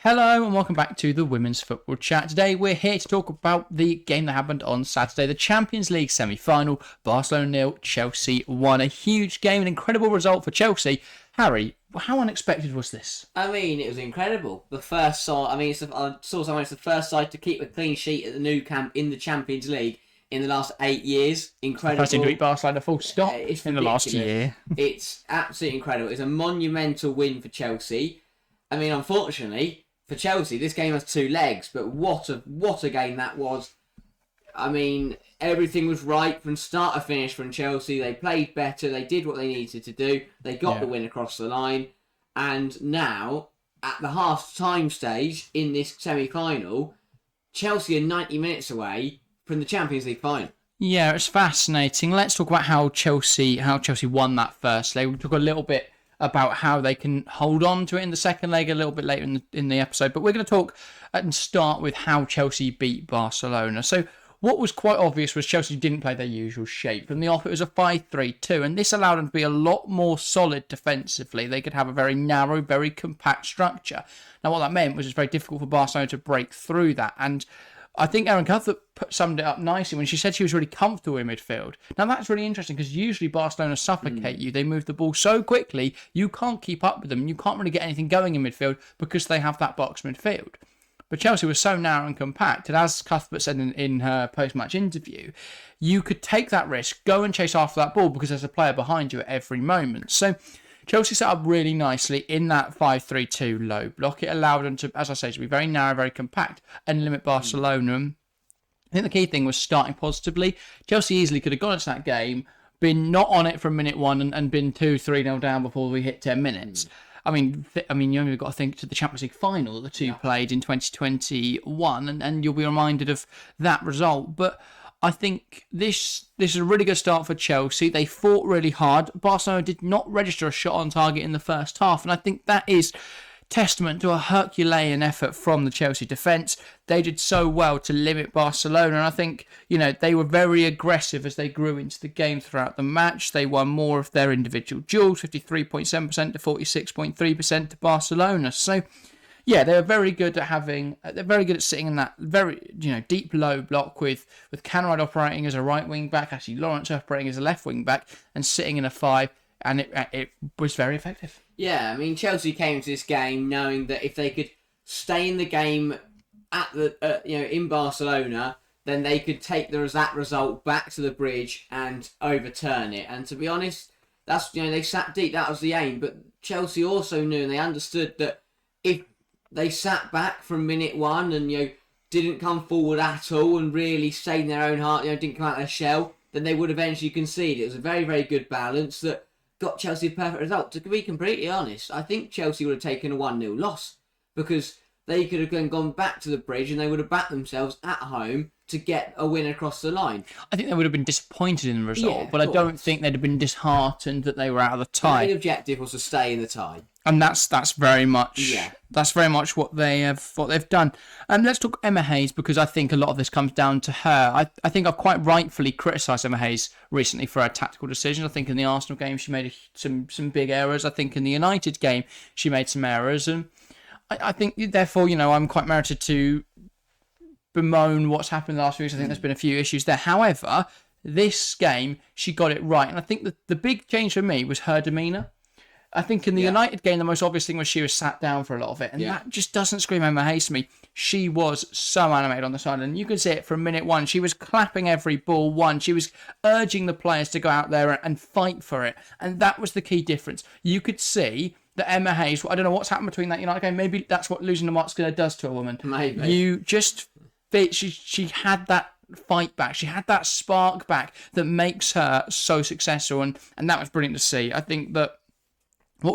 Hello and welcome back to the Women's Football Chat. Today we're here to talk about the game that happened on Saturday, the Champions League semi-final. Barcelona 0, Chelsea 1. A huge game, an incredible result for Chelsea. Harry, how unexpected was this? I mean, it was incredible. The first side, I saw someone, it's the first side to keep a clean sheet at the Nou Camp in the Champions League in the last 8 years. Incredible. First team to beat Barcelona full stop in the last year. It's absolutely incredible. It's a monumental win for Chelsea. I mean, unfortunately, for Chelsea, this game has two legs, but what a game that was. I mean, everything was right from start to finish from Chelsea. They played better. They did what they needed to do. They got the win across the line. And now, at the half-time stage in this semi-final, Chelsea are 90 minutes away from the Champions League final. Yeah, it's fascinating. Let's talk about how Chelsea won that first leg. We'll talk a little bit about how they can hold on to it in the second leg a little bit later in the episode. But we're going to talk and start with how Chelsea beat Barcelona. So what was quite obvious was Chelsea didn't play their usual shape. From the off, it was a 5-3-2, and this allowed them to be a lot more solid defensively. They could have a very narrow, very compact structure. Now, what that meant was it's very difficult for Barcelona to break through that, and I think Erin Cuthbert summed it up nicely when she said she was really comfortable in midfield. Now, that's really interesting because usually Barcelona suffocate you. They move the ball so quickly, you can't keep up with them. You can't really get anything going in midfield because they have that box midfield. But Chelsea was so narrow and compact, and as Cuthbert said in her post-match interview, you could take that risk, go and chase after that ball because there's a player behind you at every moment. So Chelsea set up really nicely in that 5-3-2 low block. It allowed them to, as I say, to be very narrow, very compact and limit Barcelona. I think the key thing was starting positively. Chelsea easily could have gone into that game, been not on it from minute one and been 2-3-0 down before we hit 10 minutes. I mean, you only got to think to the Champions League final that the two played in 2021, and you'll be reminded of that result. But I think this is a really good start for Chelsea. They fought really hard. Barcelona did not register a shot on target in the first half, and I think that is testament to a Herculean effort from the Chelsea defence. They did so well to limit Barcelona, and I think, they were very aggressive as they grew into the game throughout the match. They won more of their individual duels, 53.7% to 46.3% to Barcelona. So, yeah, they're very good at sitting in that very, deep low block with Canrad operating as a right wing back, actually Lawrence operating as a left wing back, and sitting in a 5, and it was very effective. Yeah, I mean, Chelsea came into this game knowing that if they could stay in the game at the in Barcelona, then they could take that result back to the bridge and overturn it. And to be honest, that's they sat deep. That was the aim. But Chelsea also knew and they understood that if they sat back from minute one and didn't come forward at all and really stayed in their own heart, didn't come out of their shell, then they would eventually concede. It was a very, very good balance that got Chelsea a perfect result. To be completely honest, I think Chelsea would have taken a 1-0 loss because they could have then gone back to the bridge and they would have backed themselves at home to get a win across the line. I think they would have been disappointed in the result, but I don't think they'd have been disheartened that they were out of the tie. The objective was to stay in the tie. And that's very much what they've done. And let's talk Emma Hayes, because I think a lot of this comes down to her. I think I've quite rightfully criticised Emma Hayes recently for her tactical decisions. I think in the Arsenal game she made some big errors. I think in the United game she made some errors, and I think therefore I'm quite merited to bemoan what's happened in the last few weeks. I think there's been a few issues there. However, this game she got it right, and I think the big change for me was her demeanour. I think in the United game, the most obvious thing was she was sat down for a lot of it. And that just doesn't scream Emma Hayes to me. She was so animated on the side. And you could see it from minute one. She was clapping every ball won. She was urging the players to go out there and fight for it. And that was the key difference. You could see that Emma Hayes, I don't know what's happened between that United game. Maybe that's what losing to Motzker does to a woman. Maybe. You just fit. She had that fight back. She had that spark back that makes her so successful. And that was brilliant to see. I think that what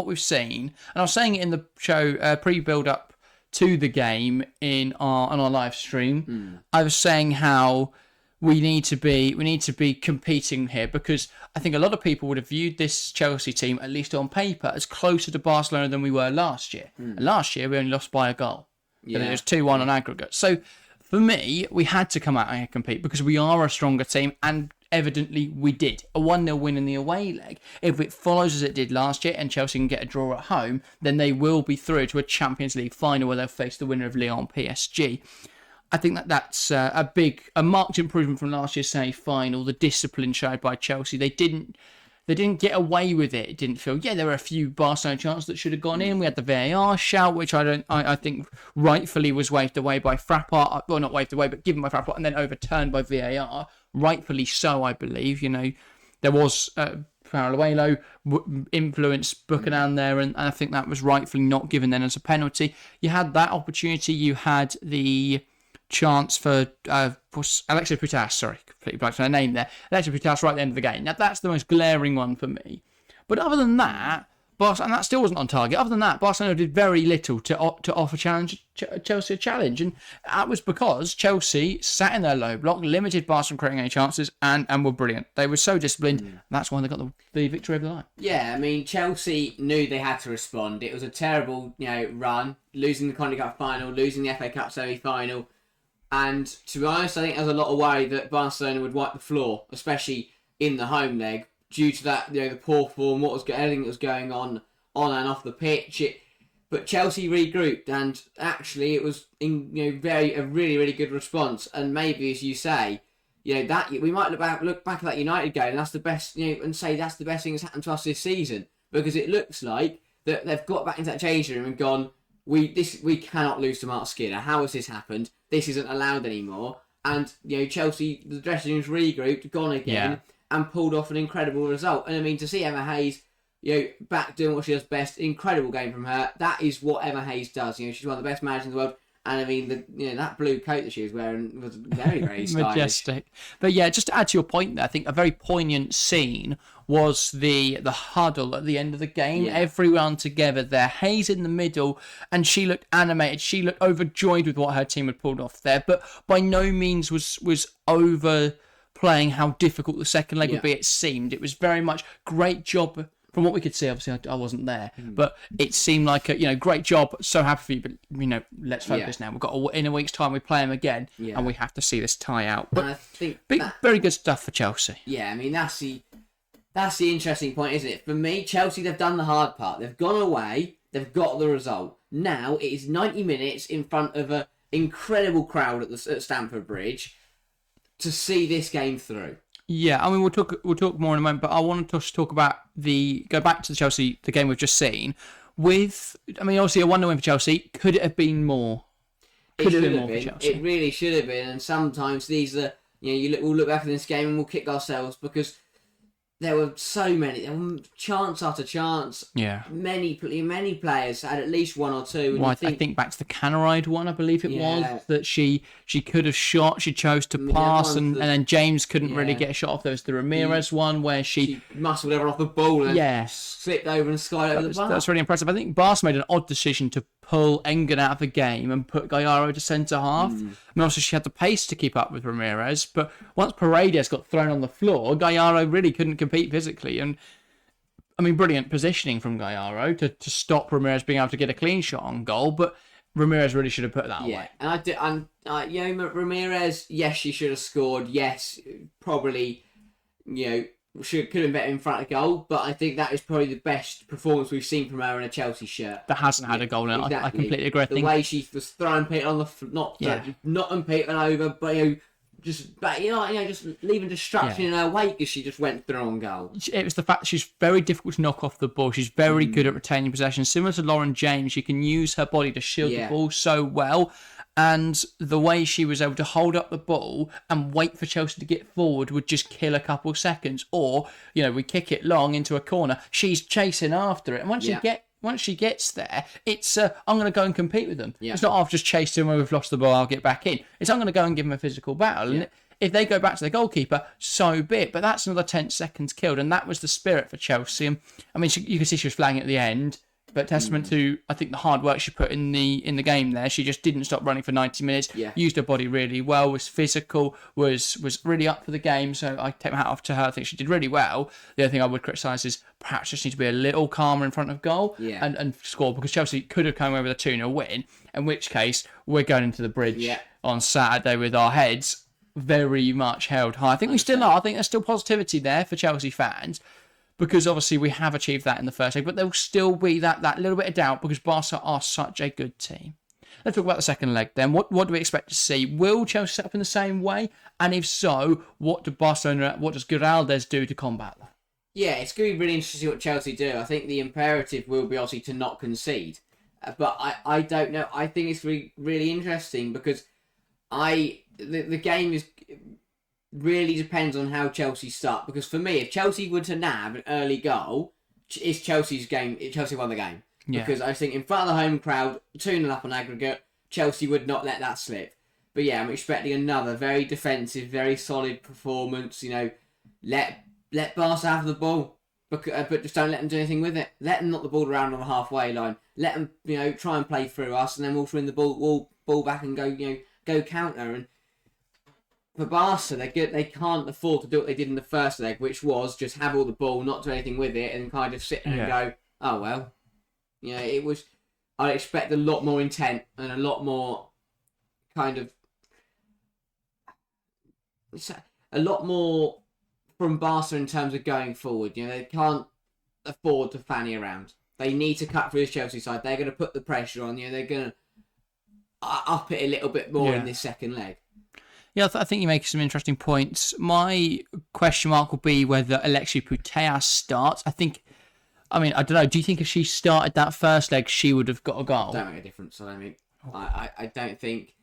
we've seen, and I was saying it in the show pre-build up to the game on our live stream. I was saying how we need to be competing here, because I think a lot of people would have viewed this Chelsea team, at least on paper, as closer to Barcelona than we were last year. And last year we only lost by a goal. Yeah. It was 2-1 on aggregate. So for me, we had to come out and compete because we are a stronger team, and evidently we did. A 1-0 win in the away leg. If it follows as it did last year and Chelsea can get a draw at home, then they will be through to a Champions League final where they'll face the winner of Lyon PSG. I think that's a marked improvement from last year's semi-final. The discipline showed by Chelsea. They didn't get away with it. It didn't feel. Yeah, there were a few Barcelona chances that should have gone in. We had the VAR shout, which I think rightfully was waved away by Frappart. Well, not waved away, but given by Frappart and then overturned by VAR. Rightfully so, I believe. There was Paraluelo influenced Buchanan there, and I think that was rightfully not given then as a penalty. You had that opportunity. You had the chance for Alexis Putellas, sorry, completely blanked on her name there. Alexis Putellas right at the end of the game. Now, that's the most glaring one for me. But other than that, and that still wasn't on target. Other than that, Barcelona did very little to offer Chelsea a challenge. And that was because Chelsea sat in their low block, limited Barcelona from creating any chances, and were brilliant. They were so disciplined. That's why they got the victory over the line. Yeah, I mean, Chelsea knew they had to respond. It was a terrible run, losing the Conti Cup final, losing the FA Cup semi-final. And to be honest, I think there's a lot of worry that Barcelona would wipe the floor, especially in the home leg, due to that, the poor form, everything that was going on and off the pitch. But Chelsea regrouped, and actually it was a really, really good response. And maybe, as you say, that we might look back at that United game, and that's the best, and say that's the best thing that's happened to us this season, because it looks like that they've got back into that changing room and gone, we cannot lose to Mark Skinner. How has this happened? This isn't allowed anymore. And Chelsea, the dressing room's regrouped, gone again, and pulled off an incredible result. And I mean, to see Emma Hayes, back doing what she does best, incredible game from her. That is what Emma Hayes does. She's one of the best managers in the world. And I mean, that blue coat that she was wearing was very, very stylish. Majestic. But yeah, just to add to your point there, I think a very poignant scene was the huddle at the end of the game. Yeah. Everyone together there. Hayes in the middle, and she looked animated. She looked overjoyed with what her team had pulled off there, but by no means was overplaying how difficult the second leg would be. It seemed. It was very much great job. From what we could see, obviously I wasn't there, but it seemed like a great job. So happy for you, but let's focus now. We've got in a week's time we play them again, and we have to see this tie out. But I think very good stuff for Chelsea. Yeah, I mean that's the interesting point, isn't it? For me, Chelsea, they've done the hard part. They've gone away. They've got the result. Now it is 90 minutes in front of an incredible crowd at Stamford Bridge to see this game through. Yeah, I mean, we'll talk more in a moment, but I wanted to talk about go back to the game we've just seen. Obviously a 1-0 win for Chelsea. Could it have been more? Could it have been more for Chelsea? It really should have been, and sometimes these are, we'll look back at this game and we'll kick ourselves because there were so many. There were chance after chance. Yeah. Many players had at least one or two. Well, I think back to the Canaride one, I believe it was, that she could have shot. She chose to pass, and then James couldn't really get a shot off. There was the Ramirez one where she muscled everyone off the ball and slipped over and skied over the bar. That's really impressive. I think Barca made an odd decision to pull Engen out of the game and put Gallardo to centre half. I mean, also she had the pace to keep up with Ramirez, but once Paredes got thrown on the floor, Gallardo really couldn't compete physically. And I mean, brilliant positioning from Gallardo to stop Ramirez being able to get a clean shot on goal, but Ramirez really should have put that away. And Ramirez, yes, she should have scored. Yes, probably, could have been better in front of goal, but I think that is probably the best performance we've seen from her in a Chelsea shirt. That hasn't had a goal in it. Exactly. I completely agree. The way she was throwing people on not people over, but just leaving destruction in her wake as she just went through on goal. It was the fact that she's very difficult to knock off the ball. She's very good at retaining possession. Similar to Lauren James, she can use her body to shield the ball so well. And the way she was able to hold up the ball and wait for Chelsea to get forward would just kill a couple of seconds. Or, we kick it long into a corner. She's chasing after it. And once she gets there, it's, I'm going to go and compete with them. Yeah. It's not, I've just chased them when we've lost the ball, I'll get back in. It's, I'm going to go and give them a physical battle. Yeah. And if they go back to the goalkeeper, so be it. But that's another 10 seconds killed. And that was the spirit for Chelsea. And, I mean, you can see she was flagging at the end. But testament to, I think, the hard work she put in the game there. She just didn't stop running for 90 minutes. Yeah. Used her body really well. Was physical. Was really up for the game. So I take my hat off to her. I think she did really well. The other thing I would criticise is perhaps just need to be a little calmer in front of goal and score, because Chelsea could have come away with a 2-0 win. In which case we're going into the Bridge on Saturday with our heads very much held high. I think we still are. I think there's still positivity there for Chelsea fans, because obviously we have achieved that in the first leg, but there'll still be that little bit of doubt because Barca are such a good team. Let's talk about the second leg then. What do we expect to see? Will Chelsea set up in the same way? And if so, what does Geraldes do to combat that? Yeah, it's going to be really interesting to see what Chelsea do. I think the imperative will be obviously to not concede. But I don't know. I think it's really, really interesting because the game really depends on how Chelsea start. Because for me, if Chelsea were to nab an early goal, it's Chelsea's game. Chelsea won the game. Yeah. Because I think in front of the home crowd, 2-0 up on aggregate, Chelsea would not let that slip. But yeah, I'm expecting another very defensive, very solid performance. Let Barca have the ball, but just don't let them do anything with it. Let them knock the ball around on the halfway line. Let them, try and play through us, and then we'll win the ball back and go counter. And for Barca, they're good. They can't afford to do what they did in the first leg, which was just have all the ball, not do anything with it, and kind of sit there and go, oh well. It was. I expect a lot more intent and a lot more kind of a lot more from Barca in terms of going forward. They can't afford to fanny around. They need to cut through this Chelsea side. They're going to put the pressure on. They're going to up it a little bit more in this second leg. Yeah, I think you make some interesting points. My question mark will be whether Alexia Putellas starts. I don't know. Do you think if she started that first leg, she would have got a goal? Don't make a difference. I don't think.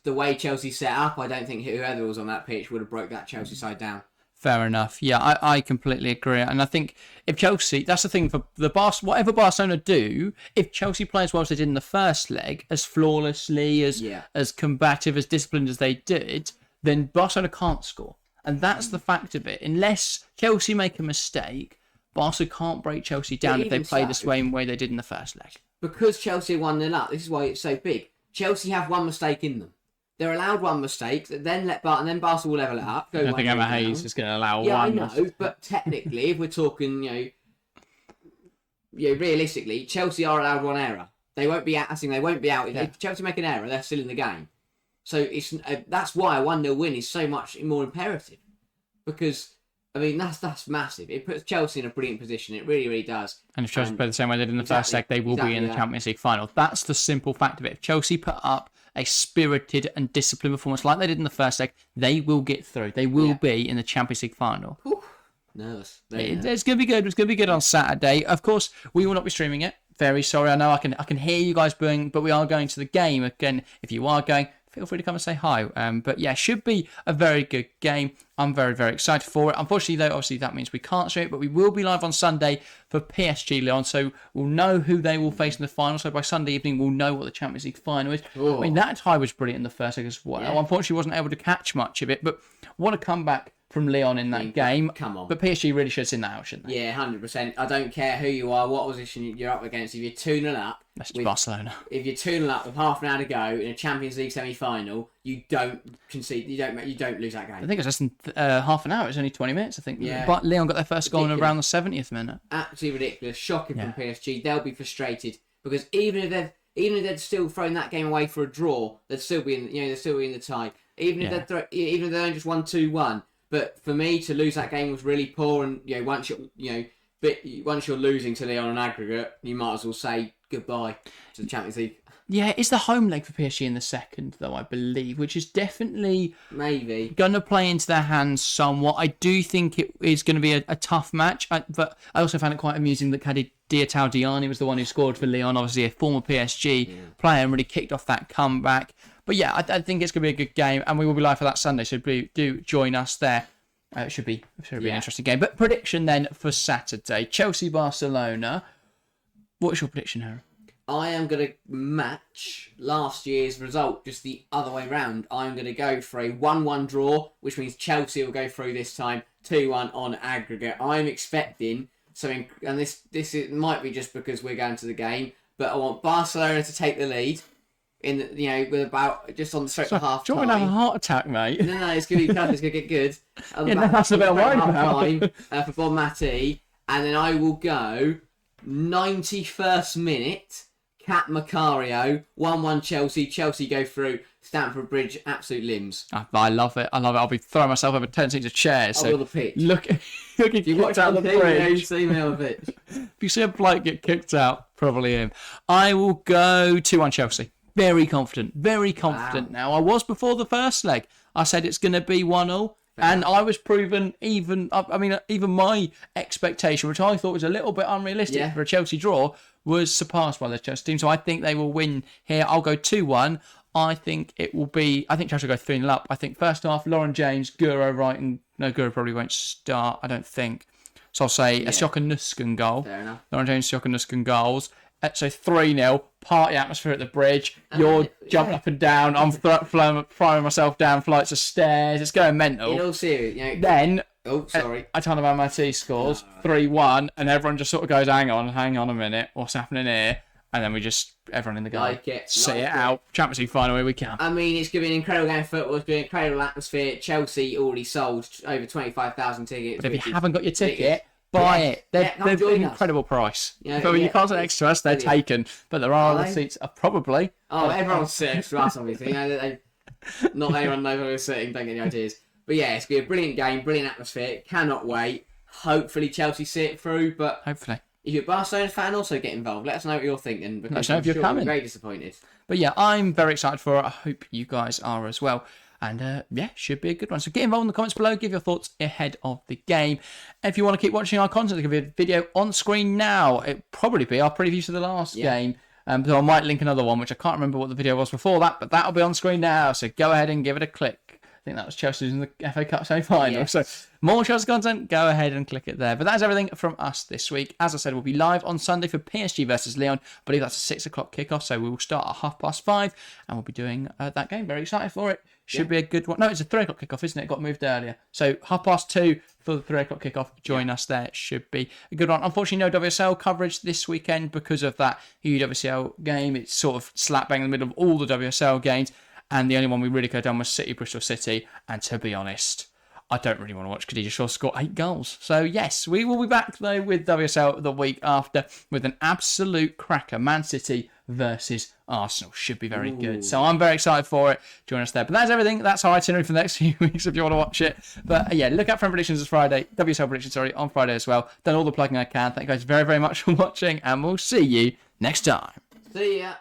The way Chelsea set up, I don't think whoever was on that pitch would have broke that Chelsea side down. Fair enough. Yeah, I completely agree. And I think if Chelsea, that's the thing for the whatever Barcelona do, if Chelsea play as well as they did in the first leg, as flawlessly, as combative, as disciplined as they did, then Barcelona can't score. And that's the fact of it. Unless Chelsea make a mistake, Barca can't break Chelsea down if they play the same way they did in the first leg. Because Chelsea 1-0 up, this is why it's so big. Chelsea have one mistake in them. They're allowed one mistake, then and then Barca will level it up. I think Emma Hayes is going to allow one. Yeah, I know, but technically, if we're talking, realistically, Chelsea are allowed one error. They won't be out. They won't be out. If Chelsea make an error, they're still in the game. So that's why a 1-0 win is so much more imperative. Because that's massive. It puts Chelsea in a brilliant position. It really, really does. And if Chelsea play the same way they did in the first leg, they will be in the Champions League final. That's the simple fact of it. If Chelsea put up a spirited and disciplined performance like they did in the first leg, they will get through. They will be in the Champions League final. Nervous. It's going to be good. It's going to be good on Saturday. Of course, we will not be streaming it. Very sorry. I know I can hear you guys booing, but we are going to the game. Again, if you are going, feel free to come and say hi. But yeah, should be a very good game. I'm very, very excited for it. Unfortunately, though, obviously that means we can't stream it, but we will be live on Sunday for PSG Lyon, so we'll know who they will face in the final. So by Sunday evening, we'll know what the Champions League final is. Ooh. That tie was brilliant in the first leg as well. Yeah. Unfortunately, wasn't able to catch much of it, but what a comeback from Lyon in that game. Come on. But PSG really should have seen that out, shouldn't they? Yeah, 100%. I don't care who you are, what position you're up against. If you're 2-0 up... That's Barcelona. If you're 2-0 up with half an hour to go in a Champions League semi-final, you don't concede. You don't lose that game. I think it's less than half an hour. It's only 20 minutes, I think. Yeah. But Lyon got their first goal in around the 70th minute. Absolutely ridiculous. Shocking from PSG. They'll be frustrated because even if they'd still thrown that game away for a draw, they'd still be in. They'd still be in the tie. Even if they only just won 2-1. But for me, to lose that game was really poor. And once you're losing to Lyon on aggregate, you might as well say goodbye to the Champions League. Yeah, it's the home leg for PSG in the second, though, I believe, which is definitely maybe going to play into their hands somewhat. I do think it is going to be a tough match, but I also found it quite amusing that Khadija Diataldiani was the one who scored for Lyon, obviously a former PSG player, and really kicked off that comeback. But yeah, I think it's going to be a good game, and we will be live for that Sunday, so do join us there. It should be an interesting game. But prediction then for Saturday, Chelsea-Barcelona. What's your prediction, Harry? I am going to match last year's result, just the other way round. I'm going to go for a 1-1 draw, which means Chelsea will go through this time, 2-1 on aggregate. I'm expecting something, and this might be just because we're going to the game, but I want Barcelona to take the lead. With about just on the stroke of half time. Do you want to have a heart attack, mate? No, it's going to be tough. It's going to get good. That's a bit of worry about. For Bon Mati, and then I will go 91st minute. Cat Macario, 1-1 Chelsea. Chelsea go through. Stamford Bridge, absolute limbs. I love it. I love it. I'll be throwing myself over 10 seats of chairs. So on the pitch. Look if You watch out the bridge. You see me on the pitch. If you see a bloke get kicked out, probably him. I will go 2-1 Chelsea. Very confident. Very confident now. I was before the first leg. I said it's going to be 1-0. And I was proven even my expectation, which I thought was a little bit unrealistic for a Chelsea draw, was surpassed by the Chelsea team. So I think they will win here. I'll go 2-1. I think Chelsea will go 3-0 up. I think first half, Lauren James, Guro right, and no, Guro probably won't start, I don't think. So I'll say a Sjokke Nusken goal. Fair enough. Lauren James, Sjokke Nusken goals. So 3-0, party atmosphere at the bridge. You're jumping up and down. I'm throwing myself down flights of stairs. It's going mental. In all seriousness, then sorry. Atana Almaty scores 3-1, and everyone just sort of goes, hang on a minute, what's happening here? And then everyone in the game, see it out. Champions League final, here we come. I mean, it's going to be an incredible game of football. It's going to be an incredible atmosphere. Chelsea already sold over 25,000 tickets. But if you haven't got your ticket, buy it. They're an incredible price. You can't sit next to us, they're taken. But there are other seats, probably. Oh, everyone's sitting next to us, obviously. Not anyone knows where we're sitting, don't get any ideas. But yeah, it's going to be a brilliant game, brilliant atmosphere. Cannot wait. Hopefully Chelsea see it through, but... Hopefully. If you're a Barcelona fan, also get involved. Let us know what you're thinking. Because let us know if you're coming. I'm very disappointed. But yeah, I'm very excited for it. I hope you guys are as well. And should be a good one. So get involved in the comments below. Give your thoughts ahead of the game. If you want to keep watching our content, there's going to be a video on screen now. It'll probably be our preview to the last game. So I might link another one, which I can't remember what the video was before that. But that'll be on screen now. So go ahead and give it a click. I think that was Chelsea in the FA Cup semi-final. Yes. So more Chelsea content, go ahead and click it there. But that's everything from us this week. As I said, we'll be live on Sunday for PSG versus Lyon. I believe that's a 6 o'clock kickoff, so we will start at 5:30, and we'll be doing that game. Very excited for it. Should be a good one. No, it's a 3 o'clock kickoff, isn't it? It got moved earlier. So 2:30 for the 3 o'clock kickoff. Join us there. It should be a good one. Unfortunately, no WSL coverage this weekend because of that huge WSL game. It's sort of slap bang in the middle of all the WSL games. And the only one we really could have done was City, Bristol City. And to be honest, I don't really want to watch Khadija Shaw score 8 goals. So yes, we will be back though with WSL the week after with an absolute cracker. Man City versus Arsenal. Should be very good. So I'm very excited for it. Join us there. But that's everything. That's our itinerary for the next few weeks if you want to watch it. But yeah, look out for predictions this Friday. WSL predictions, on Friday as well. Done all the plugging I can. Thank you guys very, very much for watching. And we'll see you next time. See ya.